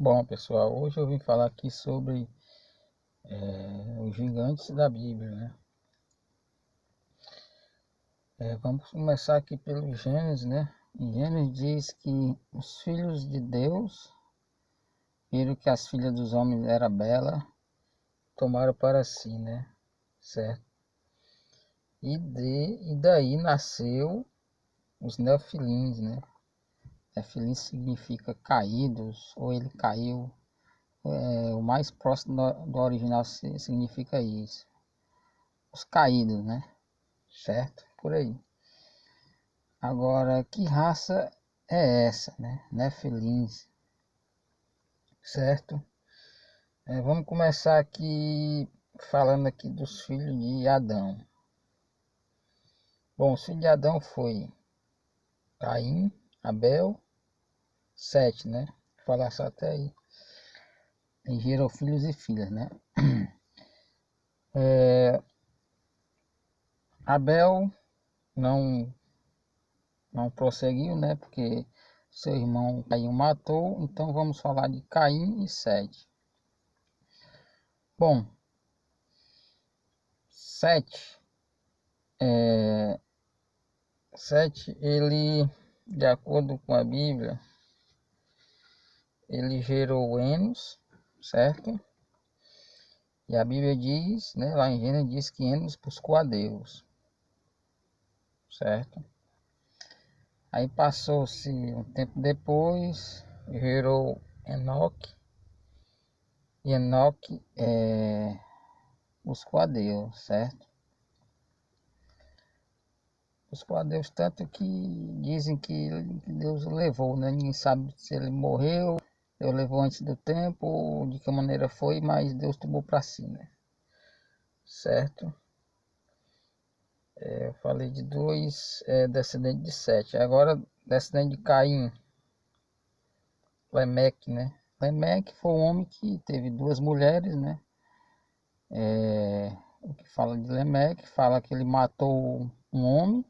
Bom, pessoal, hoje eu vim falar aqui sobre os gigantes da Bíblia, né? Vamos começar aqui pelo Gênesis, né? Em Gênesis diz que os filhos de Deus viram que as filhas dos homens eram belas, tomaram para si, né? Certo? E daí nasceu os Nefilins, né? Nefilim significa caídos, ou ele caiu. O mais próximo do original significa isso. Os caídos, né? Certo? Por aí. Agora, que raça é essa, né? Nefilins, certo? Vamos começar aqui falando aqui dos filhos de Adão. Bom, os filhos de Adão foi Caim, Abel, Sete, né? Vou falar só até aí. E gerou filhos e filhas, né? Abel não não prosseguiu, né? Porque seu irmão Caim matou. Então vamos falar de Caim e Sete. Bom, Sete, Sete, ele, de acordo com a Bíblia, ele gerou Enos, certo? E a Bíblia diz, né, lá em Gênesis diz que Enos buscou a Deus, certo? Aí passou-se um tempo depois, gerou Enoque, e Enoque buscou a Deus, certo? Buscou a Deus tanto que dizem que Deus o levou, né? Ninguém sabe se ele morreu, Deus levou antes do tempo, ou de que maneira foi, mas Deus tomou para si, né? Certo? Eu falei de dois descendentes de Sete. Agora, descendente de Caim, Lemeque, né? Lemeque foi um homem que teve duas mulheres, né? O que fala de Lemeque, fala que ele matou um homem,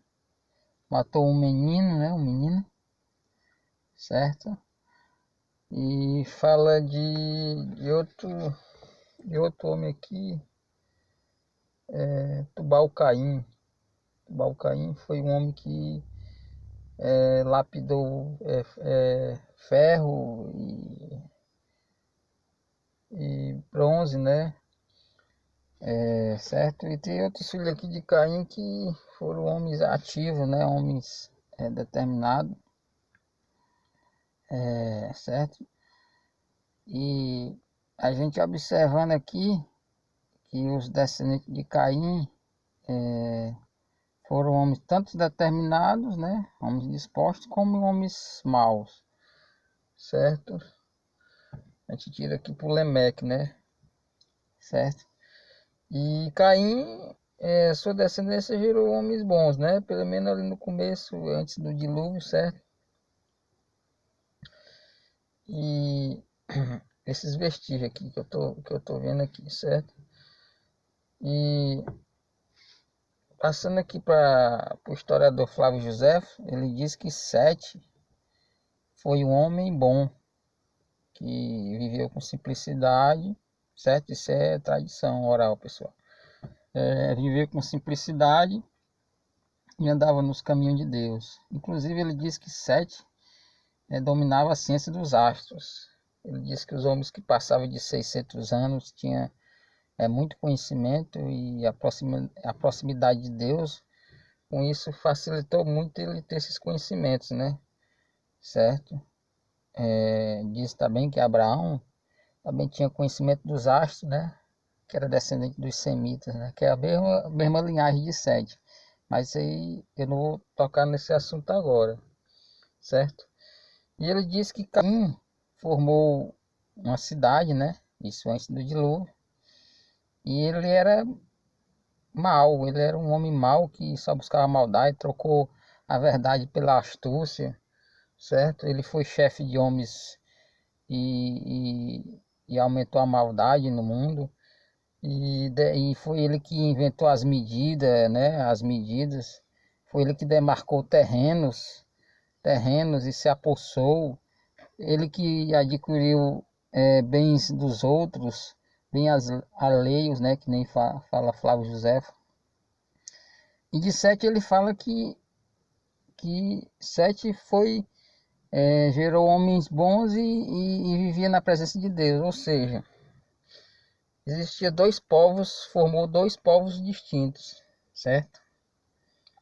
matou um menino, né? Um menino, certo? E fala de outro homem aqui, Tubal-Caim. Tubal-Caim foi um homem que lapidou ferro e bronze, né? Certo? E tem outros filhos aqui de Caim que foram homens ativos, né? Homens determinados, certo? E a gente observando aqui que os descendentes de Caim foram homens tanto determinados, né? Homens dispostos, como homens maus, certo? A gente tira aqui pro Lemeque, né? Certo? E Caim, sua descendência gerou homens bons, né? Pelo menos ali no começo, antes do dilúvio, certo? E esses vestígios aqui que eu tô vendo aqui, certo? E passando aqui para o historiador Flávio José, ele diz que Sete foi um homem bom, que viveu com simplicidade, certo? Isso é tradição oral, pessoal. Viveu com simplicidade e andava nos caminhos de Deus. Inclusive, ele diz que Sete dominava a ciência dos astros. Ele diz que os homens que passavam de 600 anos tinham muito conhecimento e a proximidade de Deus. Com isso, facilitou muito ele ter esses conhecimentos, né? Certo? Diz também que Abraão também tinha conhecimento dos astros, né? Que era descendente dos semitas, né? Que é a mesma linhagem de Sete. Mas aí eu não vou tocar nesse assunto agora, certo? E ele disse que Caim formou uma cidade, né? Isso antes do dilúvio. E ele era mau, ele era um homem mau que só buscava maldade, trocou a verdade pela astúcia, certo? Ele foi chefe de homens e aumentou a maldade no mundo. E foi ele que inventou as medidas, né? As medidas. Foi ele que demarcou terrenos e se apossou. Ele que adquiriu bens dos outros, bens alheios, né, que nem fala Flávio José. E de Sete ele fala que Sete gerou homens bons e vivia na presença de Deus, ou seja, existia dois povos, formou dois povos distintos, certo?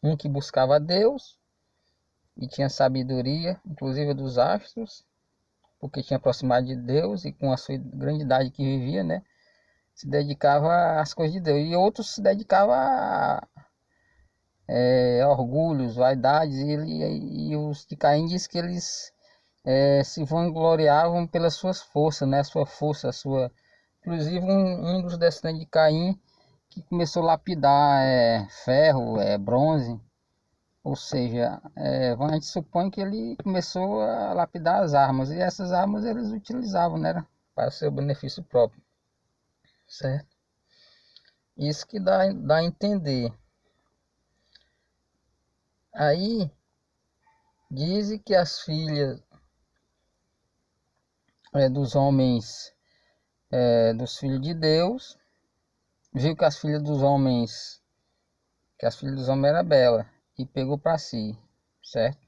Um que buscava a Deus e tinha sabedoria, inclusive dos astros, porque tinha proximidade de Deus e com a sua grande idade que vivia, né, se dedicava às coisas de Deus. E outros se dedicavam a orgulhos, vaidades, e os de Caim diz que eles se vangloriavam pelas suas forças, né, a sua força, a sua... Inclusive um dos descendentes de Caim que começou a lapidar ferro, bronze, ou seja, a gente supõe que ele começou a lapidar as armas, e essas armas eles utilizavam, né, para seu benefício próprio, certo? Isso que dá a entender. Aí dizem que as filhas dos homens, dos filhos de Deus, viu que as filhas dos homens eram belas e pegou para si, certo?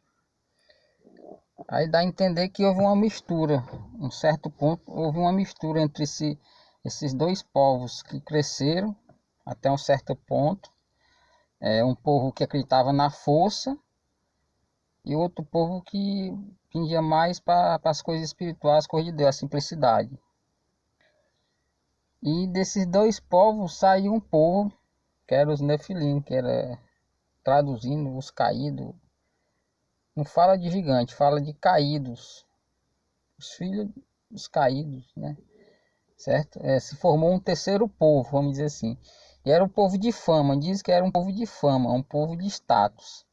Aí dá a entender que houve uma mistura, um certo ponto, houve uma mistura entre esses dois povos que cresceram até um certo ponto. Um povo que acreditava na força e outro povo que pendia mais para as coisas espirituais, as coisas de Deus, a simplicidade. E desses dois povos saiu um povo que era os Nefilim, que era, traduzindo, os caídos. Não fala de gigante, fala de caídos, os filhos dos caídos, né? Certo? Se formou um terceiro povo, vamos dizer assim. E era um povo de fama, diz que era um povo de fama, um povo de status,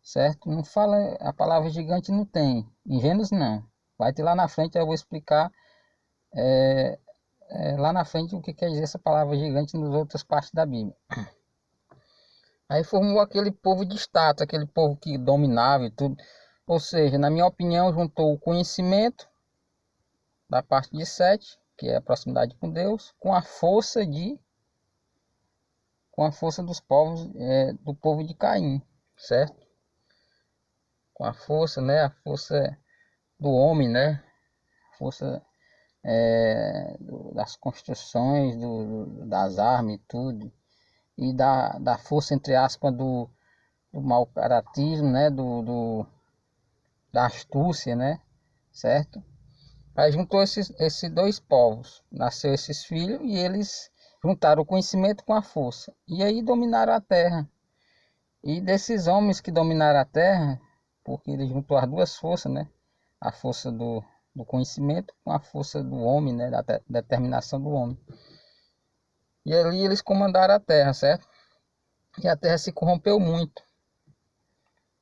certo? Não fala, a palavra gigante não tem, em Gênesis não. Vai ter lá na frente, eu vou explicar lá na frente o que quer dizer essa palavra gigante nas outras partes da Bíblia. Aí formou aquele povo de status, aquele povo que dominava e tudo. Ou seja, na minha opinião, juntou o conhecimento da parte de Sete, que é a proximidade com Deus, com a força dos povos, do povo de Caim, certo? Com a força, né? A força do homem, né? A força das construções, das armas e tudo. E da força, entre aspas, do mau caratismo, né? Da astúcia, né? Certo? Aí juntou esses dois povos, nasceu esses filhos e eles juntaram o conhecimento com a força. E aí dominaram a terra. E desses homens que dominaram a terra, porque ele juntou as duas forças, né? A força do conhecimento com a força do homem, né? Da determinação do homem. E ali eles comandaram a terra, certo? E a terra se corrompeu muito,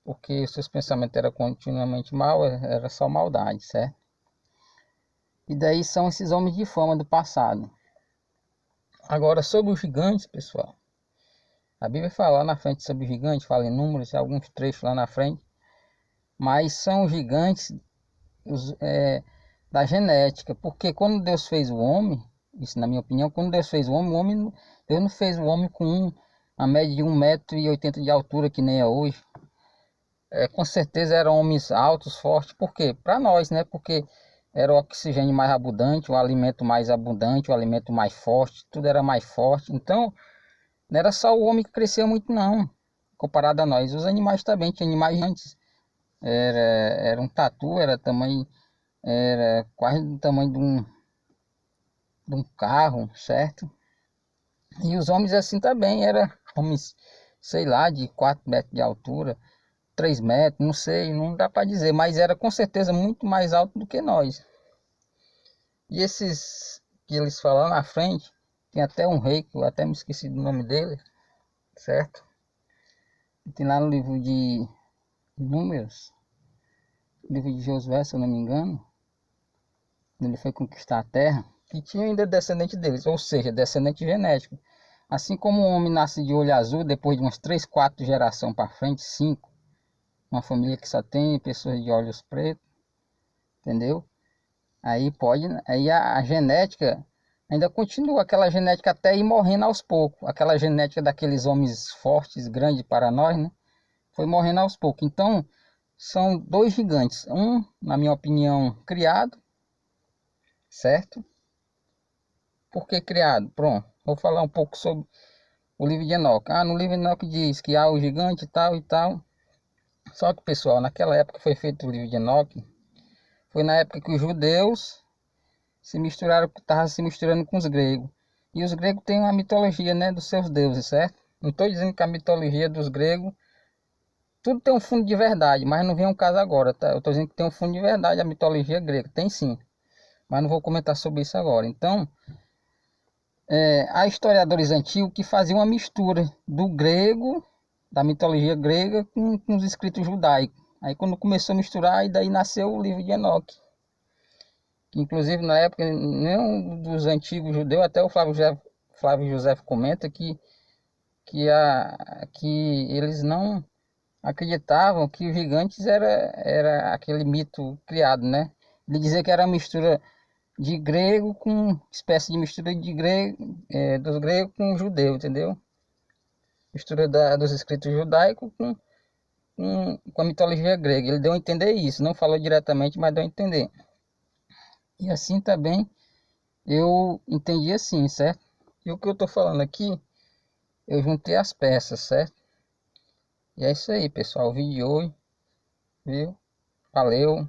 porque seus pensamentos eram continuamente mal, era só maldade, certo? E daí são esses homens de fama do passado. Agora, sobre os gigantes, pessoal. A Bíblia fala lá na frente sobre gigantes, fala em números, alguns trechos lá na frente. Mas são gigantes da genética. Porque quando Deus fez o homem, isso na minha opinião, quando Deus fez o homem, Deus não fez o homem com a média de 1,80 m de altura, que nem é hoje. Com certeza eram homens altos, fortes. Por quê? Para nós, né? Porque era o oxigênio mais abundante, o alimento mais abundante, o alimento mais forte, tudo era mais forte. Então, não era só o homem que crescia muito, não, comparado a nós. Os animais também, tinha animais antes. Era um tatu, era quase do tamanho de um carro, certo? E os homens assim também, eram homens, sei lá, de 4 metros de altura, 3 metros, não sei, não dá para dizer, mas era com certeza muito mais alto do que nós. E esses que eles falam na frente, tem até um rei, que eu até me esqueci do nome dele, certo? Tem lá no livro de Números, livro de Josué, se eu não me engano, ele foi conquistar a terra, que tinha ainda descendente deles, ou seja, descendente genético. Assim como um homem nasce de olho azul, depois de umas 3, 4 gerações para frente, 5, uma família que só tem pessoas de olhos pretos, entendeu? Aí pode, aí a genética ainda continua, aquela genética até ir morrendo aos poucos, aquela genética daqueles homens fortes, grandes para nós, né? Foi morrendo aos poucos. Então, são dois gigantes, um, na minha opinião, criado, certo? Por que criado? Pronto, vou falar um pouco sobre o livro de Enoque. No livro de Enoque diz que há o gigante e tal e tal. Só que, pessoal, naquela época que foi feito o livro de Enoque, foi na época que os judeus se misturaram, estavam se misturando com os gregos. E os gregos têm uma mitologia, né, dos seus deuses, certo? Não estou dizendo que a mitologia dos gregos, tudo tem um fundo de verdade, mas não vem um caso agora, tá? Eu estou dizendo que tem um fundo de verdade a mitologia grega, tem sim, mas não vou comentar sobre isso agora. Então, há historiadores antigos que faziam uma mistura do grego, da mitologia grega, com os escritos judaicos. Aí quando começou a misturar, aí daí nasceu o livro de Enoque. Que inclusive na época, nenhum dos antigos judeus, até o Flávio José comenta que eles não acreditavam que os gigantes era aquele mito criado, né? Ele dizia que era uma mistura de grego com espécie de mistura de grego, dos gregos com judeu, entendeu? Mistura dos escritos judaicos com a mitologia grega. Ele deu a entender isso, não falou diretamente, mas deu a entender. E assim também eu entendi assim, certo? E o que eu tô falando aqui, eu juntei as peças, certo? E é isso aí, pessoal. O vídeo de hoje, viu? Valeu.